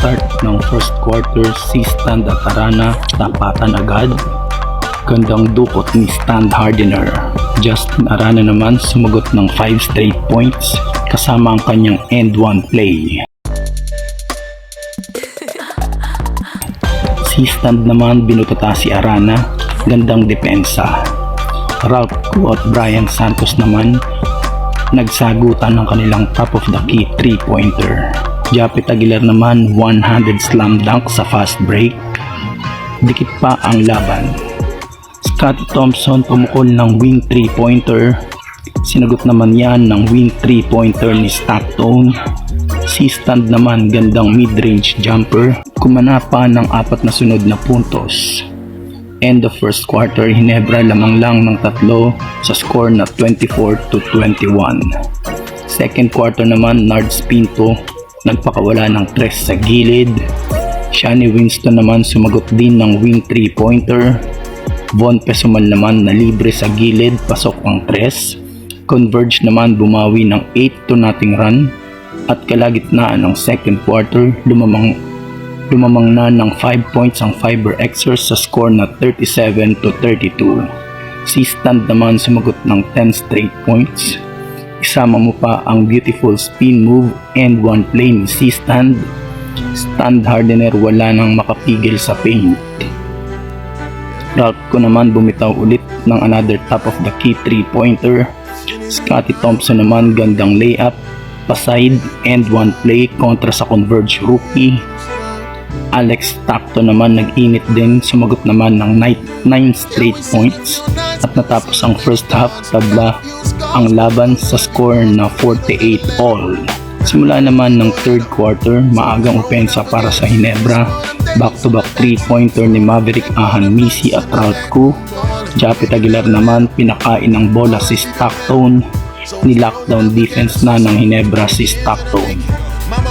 Start ng first quarter, si Stan at Arana tapatan agad. Gandang dukot ni Stan Hardener. Justin Arana naman sumagot ng 5 straight points kasama ang kanyang end 1 play. Si Stan naman binutata si Arana, gandang depensa. Ralph Koo at Brian Santos naman nagsagutan ng kanilang top of the key 3-pointer. Japet Aguilar naman one-handed slam dunk sa fast break. Dikit pa ang laban. Scottie Thompson pumukol ng wing 3-pointer. Sinagot naman yan ng wing 3-pointer ni Stockton. Si Stan naman gandang mid-range jumper. Kumana pa ng 4 na sunod na puntos. End of first quarter, Ginebra lamang lang ng 3 sa score na 24-21. Second quarter naman, Nards Pinto nagpakawala ng 3 sa gilid. Shani Winston naman sumagot din ng wing 3-pointer. Von Pesumal naman na libre sa gilid, pasok ang 3. Converge naman bumawi ng 8-0 run. At kalagitnaan ng second quarter, lumamang na ng 5 points ang Fiber Xers sa score na 37-32. Si Stan naman sumagot ng 10 straight points. Isama mo pa ang beautiful spin move and 1 play ni si Stan Hardener, wala nang makapigil sa paint. Ralph Koo naman bumitaw ulit ng another top of the key 3-pointer. Scottie Thompson naman gandang layup, paside and 1 play kontra sa Converge rookie. Alex Stockton naman nag-init din, sumagot naman ng 9 straight points at natapos ang first half, tabla ang laban sa score na 48-all. Simula naman ng third quarter, maagang opensa para sa Ginebra. Back-to-back 3-pointer ni Maverick Ahanmisi at Ralph Koo. Japet Aguilar naman pinakain ng bola si Stockton. Ni-lockdown defense na ng Ginebra si Stockton.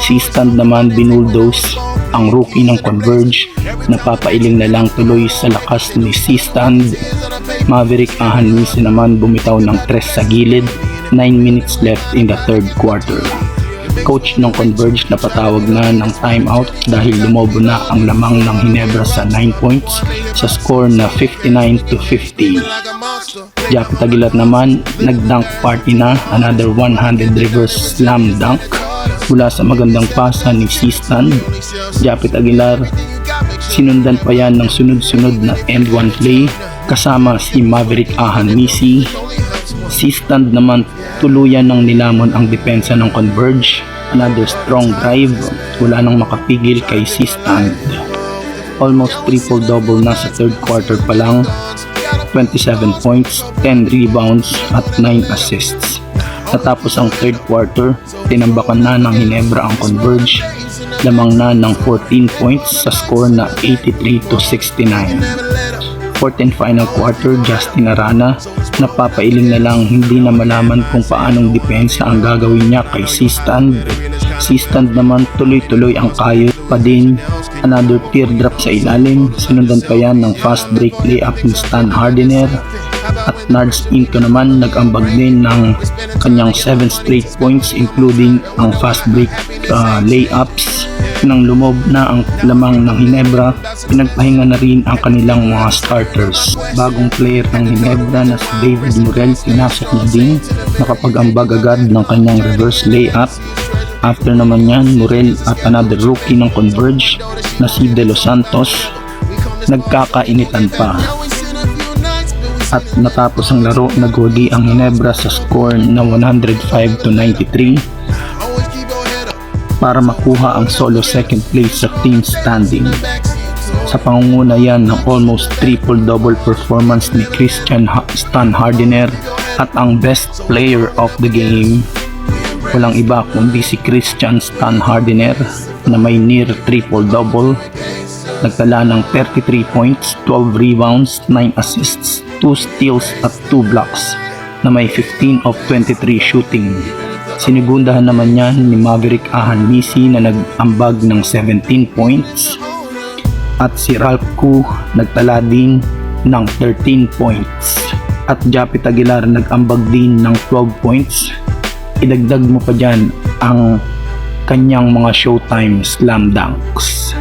Si Stan naman binulldoze ang rookie ng Converge. Napapailing na lang tuloy sa lakas ni si Stan. Maverick Ahanmisi naman bumitaw ng 3 sa gilid. 9 minutes left in the third quarter. Coach ng Converge na patawag na ng timeout dahil lumobo na ang lamang ng Ginebra sa 9 points sa score na 59-50. Japet Aguilar naman nag-dunk party na, another 100 reverse slam dunk mula sa magandang pasa ni si Stan. Japet Aguilar sinundan pa yan ng sunod-sunod na end 1 play kasama si Maverick Ahanmisi. Si Stan naman tuluyan ng nilamon ang depensa ng Converge. Another strong drive, wala nang makapigil kay si Stan. Almost triple-double na sa third quarter pa lang. 27 points, 10 rebounds at 9 assists. Natapos ang third quarter, tinambakan na ng Ginebra ang Converge. Lamang na ng 14 points sa score na 83-69. Fourth and final quarter, Justin Arana napapailing na lang, hindi na malaman kung paanong depensa ang gagawin niya kay si Stan. Si Stan naman tuloy-tuloy ang kayod pa din, another teardrop sa ilalim, sinundan pa yan ng fast break layup ni Stan Hardener. At Nards Pinto naman nag-ambag din ng kanyang 7 straight points including ang fast break layups. Nang lumob na ang lamang ng Ginebra, pinagpahinga na rin ang kanilang mga starters. Bagong player ng Ginebra na si David Murrell pinasok na din, nakapag-ambag agad ng kanyang reverse layup. After naman yan, Murrell at another rookie ng Converge na si De Los Santos nagkakainitan pa. At natapos ang laro, nagwagi ang Ginebra sa score na 105-93 para makuha ang solo second place sa team standing. Sa pangunguna yan ng almost triple-double performance ni Stan Hardener at ang best player of the game, walang iba kundi si Stan Hardener na may near triple-double. Nagtala ng 33 points, 12 rebounds, 9 assists, 2 steals at 2 blocks na may 15 of 23 shooting. Sinigundahan naman yan ni Maverick Ahanmisi na nag-ambag ng 17 points at si Ralph Koo nagtala din ng 13 points at Japet Aguilar nag-ambag din ng 12 points. Idagdag mo pa dyan ang kanyang mga Showtime slam dunks.